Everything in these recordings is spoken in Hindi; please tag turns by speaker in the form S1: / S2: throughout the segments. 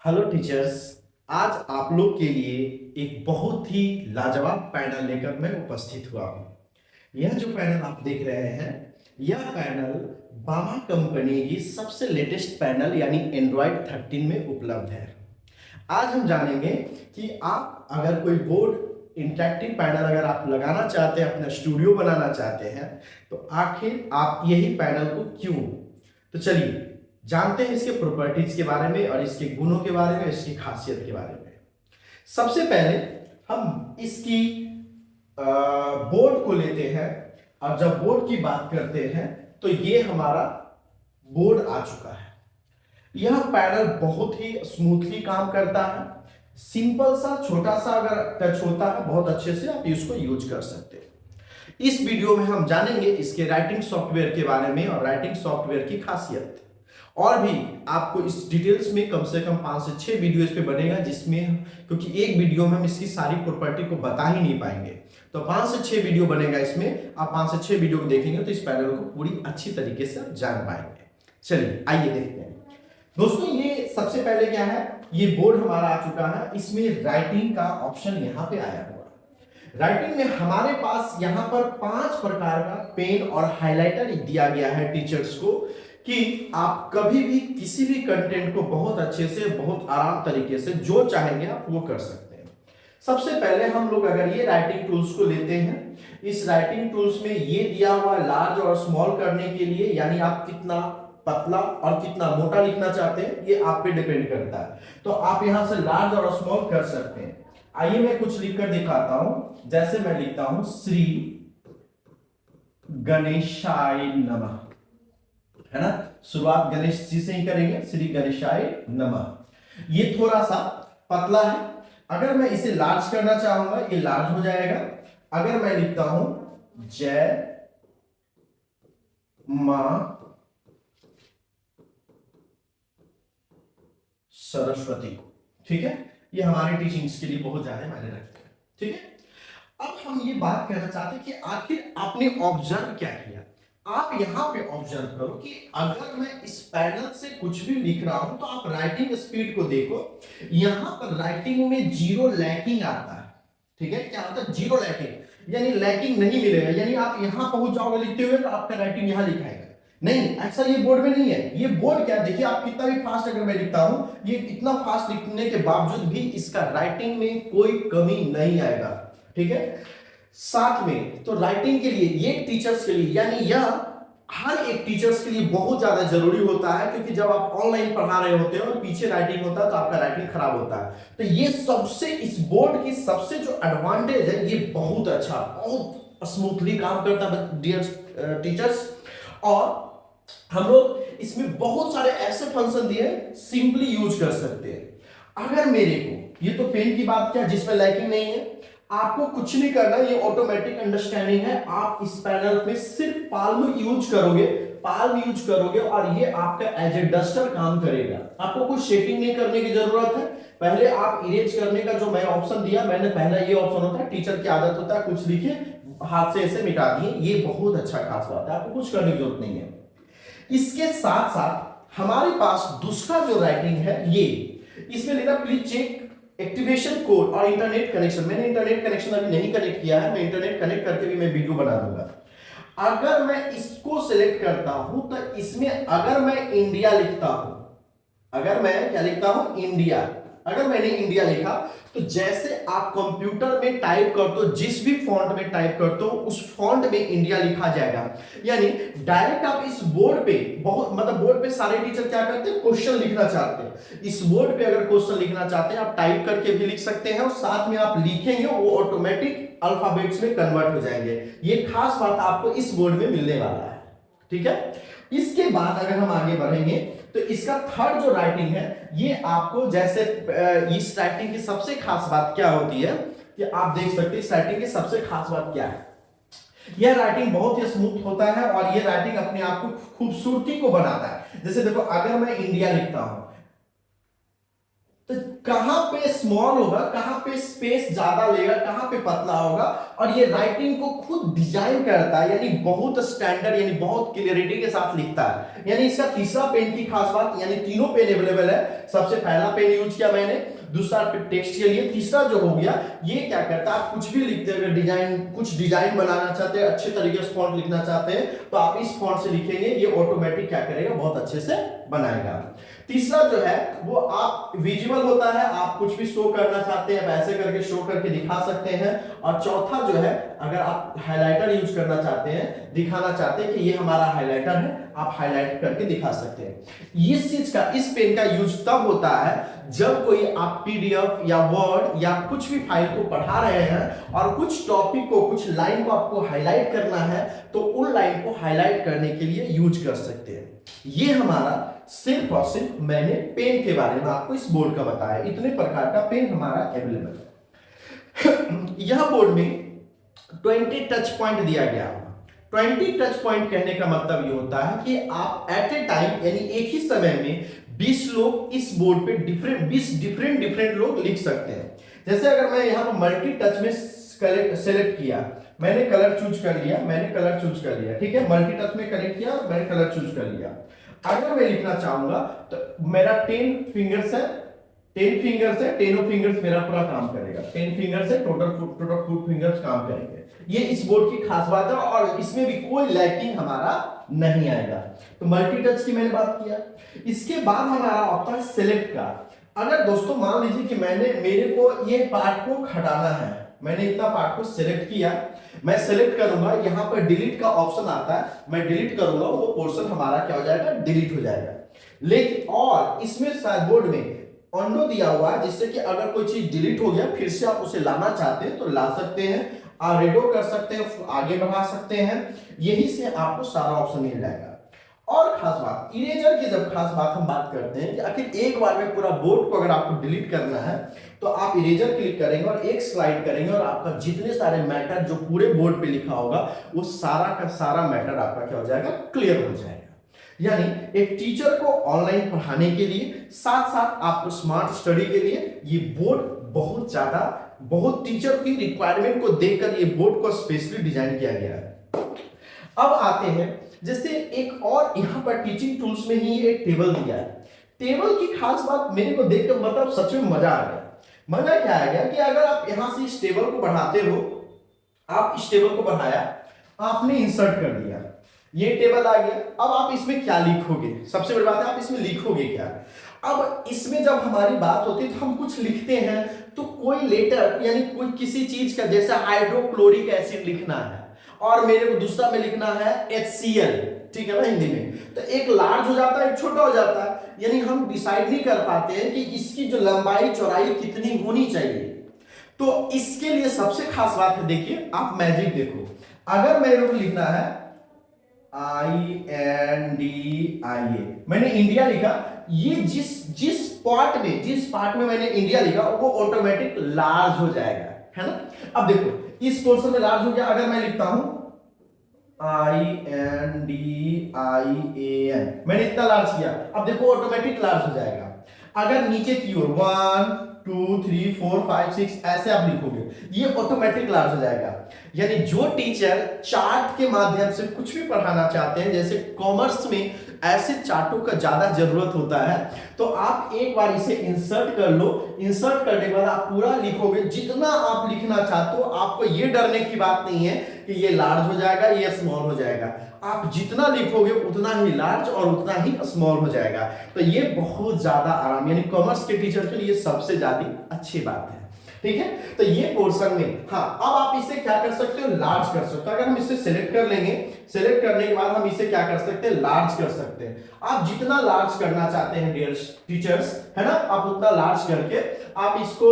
S1: Hello teachers. आज आप लोग के लिए एक बहुत ही लाजवाब पैनल लेकर मैं उपस्थित हुआ हूँ। यह जो पैनल आप देख रहे हैं, यह पैनल बामा कंपनी की सबसे लेटेस्ट पैनल यानी एंड्रॉयड 13 में उपलब्ध है। आज हम जानेंगे कि आप अगर कोई बोर्ड इंटरेक्टिव पैनल अगर आप लगाना चाहते हैं, अपना स्टूडियो बनाना चाहते हैं, तो आखिर आप यही पैनल को क्यों। तो चलिए जानते हैं इसके प्रॉपर्टीज के बारे में और इसके गुणों के बारे में, इसकी खासियत के बारे में। सबसे पहले हम इसकी बोर्ड को लेते हैं और जब बोर्ड की बात करते हैं तो ये हमारा बोर्ड आ चुका है। यह पैनल बहुत ही स्मूथली काम करता है। सिंपल सा छोटा सा अगर टच होता है, बहुत अच्छे से आप इसको यूज कर सकते हैं। इस वीडियो में हम जानेंगे इसके राइटिंग सॉफ्टवेयर के बारे में और राइटिंग सॉफ्टवेयर की खासियत। और भी आपको इस डिटेल्स में कम से कम 5 से 6 वीडियो इस पे बनेगा, जिसमें क्योंकि एक वीडियो में हम इसकी सारी प्रॉपर्टी को बता ही नहीं पाएंगे, तो 5 से 6 वीडियो बनेगा। इसमें आप 5 से 6 वीडियो को देखेंगे तो इस पैनल को पूरी अच्छी तरीके से आप जान पाएंगे। चलिए आइए देखते हैं दोस्तों। ये सबसे पहले क्या है, ये बोर्ड हमारा आ चुका है। इसमें राइटिंग का ऑप्शन यहाँ पे आया हुआ है। राइटिंग में हमारे पास यहाँ पर 5 प्रकार का पेन और हाइलाइटर दिया गया है टीचर्स को, कि आप कभी भी किसी भी कंटेंट को बहुत अच्छे से, बहुत आराम तरीके से जो चाहेंगे आप वो कर सकते हैं। सबसे पहले हम लोग अगर ये राइटिंग टूल्स को लेते हैं, इस राइटिंग टूल्स में ये दिया हुआ लार्ज और स्मॉल करने के लिए, यानी आप कितना पतला और कितना मोटा लिखना चाहते हैं ये आप पे डिपेंड करता है। तो आप यहां से लार्ज और स्मॉल कर सकते हैं। आइए मैं कुछ लिखकर दिखाता हूं। जैसे मैं लिखता हूं श्री गणेशाय नमः, है ना। शुरुआत गणेश जी से ही करेंगे, श्री गणेशाय नमः। ये थोड़ा सा पतला है। अगर मैं इसे लार्ज करना चाहूंगा ये लार्ज हो जाएगा। अगर मैं लिखता हूं जय मां सरस्वती को, ठीक है, ये हमारे टीचिंग्स के लिए बहुत ज्यादा मायने रखते हैं, ठीक है। अब हम ये बात करना चाहते हैं कि आखिर आपने ऑब्जर्व क्या किया। आप यहां पे ऑब्जर्व करो कि अगर मैं इस पैनल से कुछ भी लिख रहा हूं तो आप राइटिंग स्पीड को देखो। यहां पर राइटिंग में जीरो लैकिंग आता है, ठीक है। क्या होता है जीरो लैकिंग, यानी लैकिंग नहीं मिलेगा। यानी आप यहां पहुंच जाओगे लिखते हुए तो आपका राइटिंग यहां लिखाएगा नहीं। ऐसा ये बोर्ड में नहीं है। ये बोर्ड क्या, देखिए आप कितना भी फास्ट अगर मैं लिखता हूं, ये इतना फास्ट लिखने के बावजूद भी इसका राइटिंग में कोई कमी नहीं आएगा, ठीक है। साथ में तो राइटिंग के लिए ये टीचर्स के लिए, यानी यह हर एक टीचर्स के लिए बहुत ज्यादा जरूरी होता है, क्योंकि जब आप ऑनलाइन पढ़ा रहे होते हैं और पीछे राइटिंग होता है तो आपका राइटिंग खराब होता है। तो ये सबसे, इस बोर्ड की सबसे जो एडवांटेज है, ये बहुत अच्छा, बहुत स्मूथली काम करता है डियर टीचर्स। और हम लोग इसमें बहुत सारे ऐसे फंक्शन दिए हैं, सिंपली यूज कर सकते हैं। अगर मेरे को, ये तो पेन की बात क्या जिसमें लैकिंग नहीं है, आपको कुछ नहीं करना, ये ऑटोमेटिक अंडरस्टैंडिंग है। आप इस पैनल में सिर्फ पाल्म यूज करोगे, पाल्म यूज करोगे और ये आपका एज ए डस्टर काम करेगा। आपको कुछ शेडिंग नहीं करने की जरूरत है। पहले आप इरेज करने का जो मैं ऑप्शन दिया, मैंने पहला ये ऑप्शन होता है, टीचर की आदत होता है कुछ लिखे हाथ से ऐसे मिटा दिए, ये बहुत अच्छा खास बात है, आपको कुछ करने की जरूरत नहीं है। इसके साथ साथ हमारे पास दूसरा जो राइटिंग है, ये इसमें लेना प्लीज चेक एक्टिवेशन कोड और इंटरनेट कनेक्शन। मैंने इंटरनेट कनेक्शन अभी नहीं कनेक्ट किया है, मैं इंटरनेट कनेक्ट करके भी मैं वीडियो बना दूंगा। अगर मैं इसको सिलेक्ट करता हूं तो इसमें अगर मैं इंडिया लिखता हूं, अगर मैं क्या लिखता हूं इंडिया, अगर मैंने इंडिया लिखा तो जैसे आप कंप्यूटर में टाइप करते हो, जिस भी फॉन्ट में टाइप करते हो उस फॉन्ट में इंडिया लिखा जाएगा। यानी डायरेक्ट आप इस बोर्ड पे, बहुत मतलब बोर्ड पे सारे टीचर क्या करते हैं, क्वेश्चन लिखना चाहते हैं। इस बोर्ड पे अगर क्वेश्चन लिखना चाहते हैं आप टाइप करके भी लिख सकते हैं और साथ में आप लिखेंगे वो ऑटोमेटिक अल्फाबेट्स में कन्वर्ट हो जाएंगे। ये खास बात आपको इस बोर्ड में मिलने वाला है, ठीक है। इसके बाद अगर हम आगे बढ़ेंगे तो इसका थर्ड जो राइटिंग है, ये आपको जैसे इस राइटिंग की सबसे खास बात क्या होती है कि आप देख सकते हैं इस राइटिंग की सबसे खास बात क्या है। यह राइटिंग बहुत ही स्मूथ होता है और यह राइटिंग अपने आप को खूबसूरती को बनाता है। जैसे देखो अगर मैं इंडिया लिखता हूं तो कहां पे स्मॉल होगा, कहां पे स्पेस ज्यादा लेगा, कहां पे पतला होगा, और ये राइटिंग को खुद डिजाइन करता है, यानी बहुत स्टैंडर्ड, यानी बहुत क्लियरिटी के साथ लिखता है। यानी इसका तीसरा पेन की खास बात, यानी तीनों पेन अवेलेबल है। सबसे पहला पेन यूज किया मैंने, दूसरा टेक्स्ट के लिए, तीसरा जो हो गया ये क्या करता है, आप कुछ भी लिखते हैं, डिजाइन, कुछ डिजाइन बनाना चाहते हैं, अच्छे तरीके से फॉन्ट लिखना चाहते हैं, तो आप इस फॉन्ट से लिखेंगे, ये ऑटोमेटिक क्या करेगा, बहुत अच्छे से बनाएगा। तीसरा जो है वो आप विजुअल होता है, आप कुछ भी शो करना चाहते हैं ऐसे करके शो करके दिखा सकते हैं। और चौथा जो है, अगर आप हाइलाइटर यूज करना चाहते हैं, दिखाना चाहते हैं कि ये हमारा हाइलाइटर है, आप हाईलाइट करके दिखा सकते हैं। इस चीज का, इस पेन का यूज तब होता है जब कोई आप पीडीएफ या वर्ड या कुछ भी फाइल को पढ़ा रहे हैं और कुछ टॉपिक को, कुछ लाइन को आपको हाईलाइट करना है, तो उन लाइन को हाईलाइट करने के लिए यूज कर सकते हैं। ये हमारा सिर्फ और सिर्फ मैंने पेन के बारे में आपको इस बोर्ड का बताया, इतने प्रकार का पेन हमारा अवेलेबल है। यह बोर्ड में 20 टच पॉइंट दिया गया। 20 टच पॉइंट कहने का मतलब ये होता है कि आप एट ए टाइम, यानी एक ही समय में 20 लोग इस बोर्ड पे डिफरेंट डिफरेंट लोग लिख सकते हैं। जैसे अगर मैं यहाँ पर मल्टी टच में सेलेक्ट किया, मैंने कलर चूज कर लिया, ठीक है, मल्टी टच में कनेक्ट किया, मैंने कलर चूज कर लिया। अगर मैं लिखना चाहूंगा तो मेरा 10 फिंगर्स है, 10 फिंगर्स मेरा पूरा काम करेगा, 10 फिंगर्स है, टोटल 4 फिंगर्स काम करेंगे। ये इस बोर्ड की खास बात है, और इसमें भी कोई लैकिंग हमारा नहीं आएगा। तो मल्टी टच की मैंने बात किया। इसके बाद हमारा आता है सेलेक्ट का। अगर दोस्तों मान लीजिए कि मेरे को ये पार्ट को हटाना है, मैंने इतना पार्ट को सिलेक्ट किया, मैं सिलेक्ट करूंगा, यहां पर डिलीट का ऑप्शन आता है, मैं डिलीट करूंगा, वो पोर्शन हमारा क्या हो जाएगा, डिलीट हो जाएगा। लेकिन और इसमें शायद बोर्ड में अंडो दिया हुआ है, जिससे कि अगर कोई चीज डिलीट हो गया, फिर से आप उसे लाना चाहते हैं तो ला सकते हैं, रेडो कर सकते हैं, आगे बढ़ा सकते हैं, यही से आपको सारा ऑप्शन मिल जाएगा। और खास बात, इरेजर की जब खास बात हम बात करते हैं कि आखिर एक बार में पूरा बोर्ड को अगर आपको डिलीट करना है, तो आप इरेजर क्लिक करेंगे और एक स्लाइड करेंगे, और आपका जितने सारे मैटर जो पूरे बोर्ड पे लिखा होगा, वो सारा का सारा मैटर आपका क्या हो जाएगा, क्लियर हो जाएगा। यानी एक टीचर को ऑनलाइन पढ़ाने के लिए, साथ साथ आपको स्मार्ट स्टडी के लिए ये बोर्ड बहुत ज्यादा, बहुत टीचर की रिक्वायरमेंट को देखकर ये बोर्ड को स्पेशली डिजाइन किया गया है। अब आते हैं, जैसे एक और यहाँ पर टीचिंग टूल्स में ही एक टेबल दिया है। टेबल की खास बात मेरे को देखकर मतलब सच में मजा आ गया। मजा क्या आ गया कि अगर आप यहां से इस टेबल को बढ़ाते हो, आप इस टेबल को बढ़ाया, आपने इंसर्ट कर दिया, ये टेबल आ गया। अब आप इसमें क्या लिखोगे, सबसे बड़ी बात है आप इसमें लिखोगे क्या। अब इसमें जब हमारी बात होती है तो हम कुछ लिखते हैं, तो कोई लेटर यानी कोई किसी चीज का, जैसे हाइड्रोक्लोरिक एसिड लिखना है और मेरे को दूसरा में लिखना है HCl, ठीक है ना हिंदी में, तो एक लार्ज हो जाता है, एक छोटा हो जाता है, यानी हम डिसाइड नहीं कर पाते हैं कि इसकी जो लंबाई चौड़ाई कितनी होनी चाहिए। तो इसके लिए सबसे खास बात है, देखिए आप मैजिक देखो, अगर मेरे को लिखना है INDIA, मैंने इंडिया लिखा, ये जिस पार्ट में मैंने इंडिया लिखा वो ऑटोमेटिक लार्ज हो जाएगा, है ना। अब देखो इस पोर्शन में लार्ज हो गया। अगर मैं लिखता हूं INDIAN, मैंने इतना लार्ज किया, अब देखो ऑटोमेटिक लार्ज हो जाएगा। अगर नीचे की ओर 1 2 3 4 5 6 ऐसे आप लिखोगे, ये ऑटोमेटिक लार्ज हो जाएगा। यानी जो टीचर चार्ट के माध्यम से कुछ भी पढ़ाना चाहते हैं, जैसे कॉमर्स में ऐसे चार्टों का ज्यादा जरूरत होता है, तो आप एक बार इसे इंसर्ट कर लो। इंसर्ट करने के बाद आप पूरा लिखोगे, जितना आप लिखना चाहते हो, आपको ये डरने की बात नहीं है कि ये लार्ज हो जाएगा, ये स्मॉल हो जाएगा। आप जितना लिखोगे उतना ही लार्ज और उतना ही स्मॉल हो जाएगा। तो ये बहुत ज्यादा आराम, यानी कॉमर्स के टीचर के लिए सबसे ज्यादा अच्छी बात है, ठीक है। तो ये पोर्शन में, हाँ, अब आप इसे क्या कर सकते हो, लार्ज कर सकते हो। अगर हम इसे सिलेक्ट कर लेंगे, सिलेक्ट करने के बाद हम इसे क्या कर सकते हैं, लार्ज कर सकते हैं। आप जितना लार्ज करना चाहते हैं डियर टीचर्स, है ना, आप उतना लार्ज करके आप इसको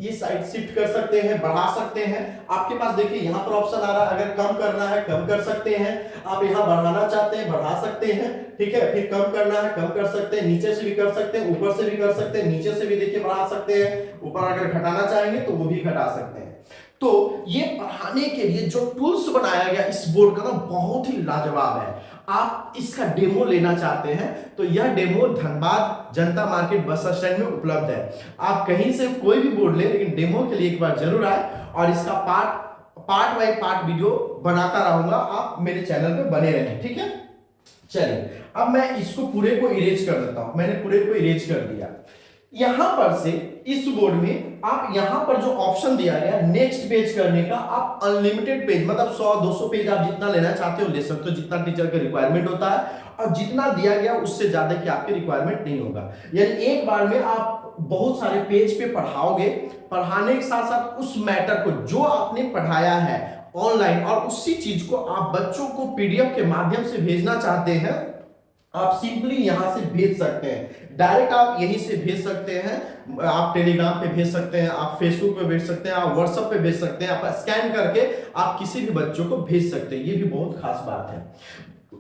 S1: इस साइड शिफ्ट कर सकते हैं, बढ़ा सकते हैं। आपके पास देखिए यहाँ पर ऑप्शन आ रहा है, अगर कम करना है कम कर सकते हैं, आप यहाँ बढ़ाना चाहते हैं बढ़ा सकते हैं, ठीक है। फिर कम करना है कम कर सकते हैं, नीचे से भी कर सकते हैं, ऊपर से भी कर सकते हैं, नीचे से भी देखिए बढ़ा सकते हैं, ऊपर अगर घटाना चाहेंगे तो वो भी घटा सकते हैं। तो ये पढ़ाने के लिए जो टूल्स बनाया गया इस बोर्ड का ना, बहुत ही लाजवाब है। आप इसका डेमो लेना चाहते हैं तो यह डेमो धनबाद जनता मार्केट बस स्टैंड में उपलब्ध है। आप कहीं से कोई भी बोर्ड ले, लेकिन डेमो के लिए एक बार जरूर आए, और इसका पार्ट बाय पार्ट वीडियो बनाता रहूंगा, आप मेरे चैनल पे बने रहें, ठीक है। चलिए अब मैं इसको पूरे को इरेज कर देता हूं। मैंने पूरे को इरेज कर दिया। यहां पर से इस बोर्ड में आप यहां पर जो ऑप्शन दिया गया नेक्स्ट पेज करने का, आप अनलिमिटेड पेज मतलब 100-200 पेज आप जितना लेना चाहते हो ले सकते हो, जितना टीचर का रिक्वायरमेंट होता है, और जितना दिया गया उससे ज्यादा की आपकी रिक्वायरमेंट नहीं होगा। यानी एक बार में आप बहुत सारे पेज पे पढ़ाओगे, पढ़ाने के साथ साथ उस मैटर को जो आपने पढ़ाया है ऑनलाइन, और उसी चीज को आप बच्चों को पीडीएफ के माध्यम से भेजना चाहते हैं, आप सिंपली यहां से भेज सकते हैं। डायरेक्ट आप यहीं से भेज सकते हैं, आप टेलीग्राम पे भेज सकते हैं, आप फेसबुक पे भेज सकते हैं, आप व्हाट्सएप पे भेज सकते हैं, आप स्कैन करके आप किसी भी बच्चों को भेज सकते हैं। ये भी बहुत खास बात है।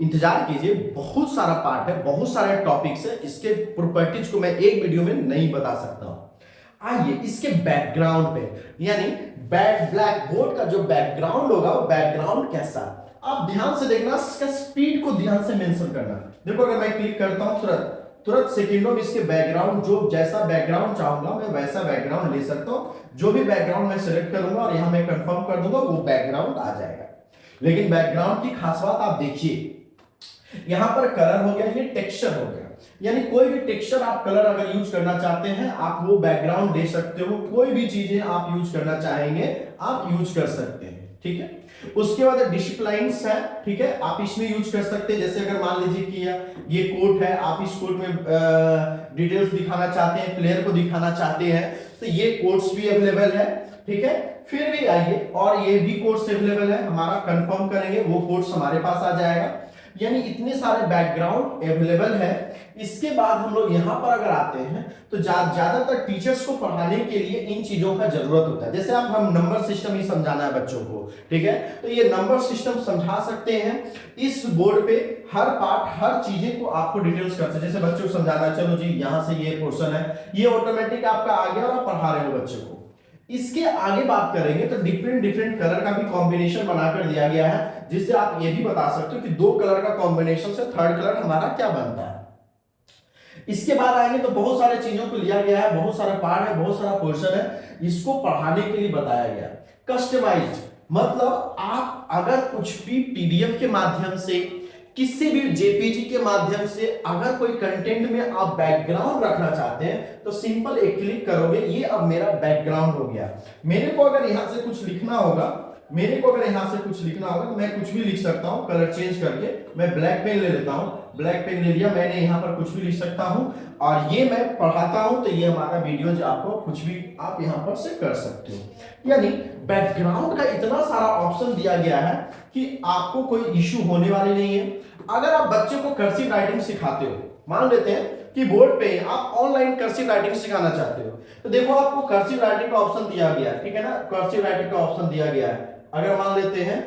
S1: इंतजार कीजिए, बहुत सारा पार्ट है, बहुत सारे टॉपिक्स है, इसके प्रॉपर्टीज को मैं एक वीडियो में नहीं बता सकता हूं। आइए इसके बैकग्राउंड पे, यानी ब्लैक बोर्ड का जो बैकग्राउंड होगा वो बैकग्राउंड कैसा, आप ध्यान से देखना, इसका स्पीड को ध्यान से मेंशन करना। देखो अगर मैं क्लिक करता हूं तुरंत सेकंडों में इसके बैकग्राउंड, जो जैसा बैकग्राउंड चाहूंगा मैं वैसा बैकग्राउंड ले सकता हूं। जो भी बैकग्राउंड मैं सिलेक्ट करूंगा और यहां मैं कंफर्म कर दूंगा, वो बैकग्राउंड आ जाएगा। लेकिन बैकग्राउंड की खास बात आप देखिए, यहां पर कलर हो गया, ये टेक्सचर हो गया। यानी कोई भी टेक्सचर आप कलर अगर यूज करना चाहते हैं, आप वो बैकग्राउंड दे सकते हो। कोई भी चीजें आप यूज करना चाहेंगे आप यूज कर सकते हैं, ठीक है। उसके बाद डिसिप्लिन्स है, ठीक है, आप इसमें यूज कर सकते हैं। जैसे अगर मान लीजिए कि ये कोट है, आप इस कोट में डिटेल्स दिखाना चाहते हैं, प्लेयर को दिखाना चाहते हैं, तो ये कोट्स भी अवेलेबल है, ठीक है। फिर भी आइए, और ये भी कोट्स अवेलेबल है, हमारा कंफर्म करेंगे वो कोट्स हमारे पास आ जाएगा। यानी इतने सारे बैकग्राउंड अवेलेबल है। इसके बाद हम लोग यहां पर अगर आते हैं तो ज्यादातर टीचर्स को पढ़ाने के लिए इन चीजों का जरूरत होता है। जैसे आप हम नंबर सिस्टम ही समझाना है बच्चों को, ठीक है, तो ये नंबर सिस्टम समझा सकते हैं। इस बोर्ड पे हर पार्ट, हर चीजें को आपको डिटेल्स कर सकते हैं। जैसे बच्चों को समझाना, चलो जी यहां से ये पोर्शन है, ये ऑटोमेटिक आपका आ गया और आप पढ़ा रहे हो बच्चों को। इसके आगे बात करेंगे तो डिफरेंट कलर का भी कॉम्बिनेशन बनाकर दिया गया है, जिससे आप ये भी बता सकते हो कि दो कलर का कॉम्बिनेशन से थर्ड कलर हमारा क्या बनता है। इसके बाद आएंगे तो बहुत सारे चीजों को लिया गया है, बहुत सारा पार्ट है, बहुत सारा पोर्शन है, इसको पढ़ाने के लिए बताया गया। कस्टमाइज्ड मतलब आप अगर कुछ भी पीडीएफ के माध्यम से, किसी भी जेपीजी के माध्यम से अगर कोई कंटेंट में आप बैकग्राउंड रखना चाहते हैं तो सिंपल एक क्लिक करोगे, ये अब मेरा बैकग्राउंड हो गया। मेरे को अगर यहां से कुछ लिखना होगा, तो मैं कुछ भी लिख सकता हूं, कलर चेंज करके मैं ब्लैक पेन ले लेता हूं। ब्लैक पेन ले लिया मैंने, यहां पर कुछ भी लिख सकता हूं, और ये मैं पढ़ाता हूं तो ये हमारा वीडियो जो आपको कुछ भी आप यहां पर से कर सकते हो। यानी बैकग्राउंड का इतना सारा ऑप्शन दिया गया है कि आपको कोई इश्यू होने वाली नहीं है। अगर आप बच्चों को कर्सिव राइटिंग सिखाते हो, मान लेते हैं कि बोर्ड पे आप ऑनलाइन कर्सिव राइटिंग सिखाना चाहते हो, तो देखो आपको कर्सिव राइटिंग का ऑप्शन दिया गया है, ठीक है ना, कर्सिव राइटिंग का ऑप्शन दिया गया है। अगर मान लेते हैं,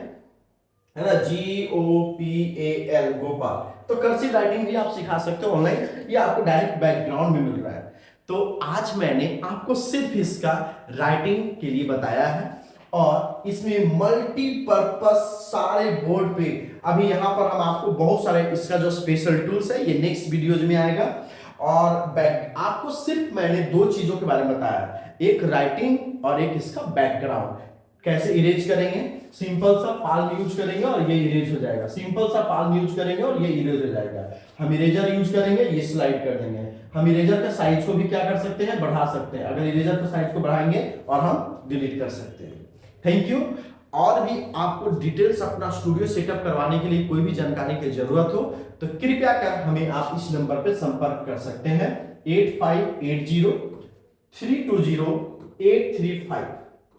S1: है ना, GOPAL गोपाल, तो कर्सिव राइटिंग भी आप सिखा सकते हो ऑनलाइन, ये आपको डायरेक्ट बैकग्राउंड में मिल रहा है। तो आज मैंने आपको सिर्फ इसका राइटिंग के लिए बताया है, और इसमें मल्टीपर्पज सारे बोर्ड पे, अभी यहां पर हम आपको बहुत सारे इसका जो स्पेशल टूल्स है ये नेक्स्ट वीडियोज में आएगा। और आपको सिर्फ मैंने दो चीजों के बारे में बताया, एक राइटिंग और एक इसका बैकग्राउंड। कैसे इरेज करेंगे, सिंपल सा पाल्म यूज करेंगे और ये इरेज हो जाएगा, सिंपल सा पाल्म यूज करेंगे और ये इरेज हो जाएगा। हम इरेजर यूज करेंगे, ये स्लाइड कर देंगे। हम इरेजर का साइज को भी क्या कर सकते हैं, बढ़ा सकते हैं। अगर इरेजर का साइज को बढ़ाएंगे और हम डिलीट कर सकते हैं। Thank you. और भी आपको डिटेल्स अपना स्टूडियो सेटअप करवाने के लिए कोई भी जानकारी की जरूरत हो तो कृपया कर हमें आप इस नंबर पर संपर्क कर सकते हैं 8580320835,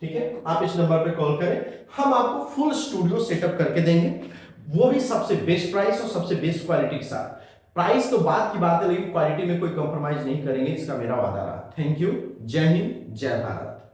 S1: ठीक है। आप इस नंबर पे कॉल करें, हम आपको फुल स्टूडियो सेटअप करके देंगे, वो भी सबसे बेस्ट प्राइस और सबसे बेस्ट क्वालिटी के साथ। प्राइस तो बात की बात है, लेकिन क्वालिटी में कोई कॉम्प्रोमाइज नहीं करेंगे, इसका मेरा वादा रहा। Thank you. जय हिंद, जय भारत।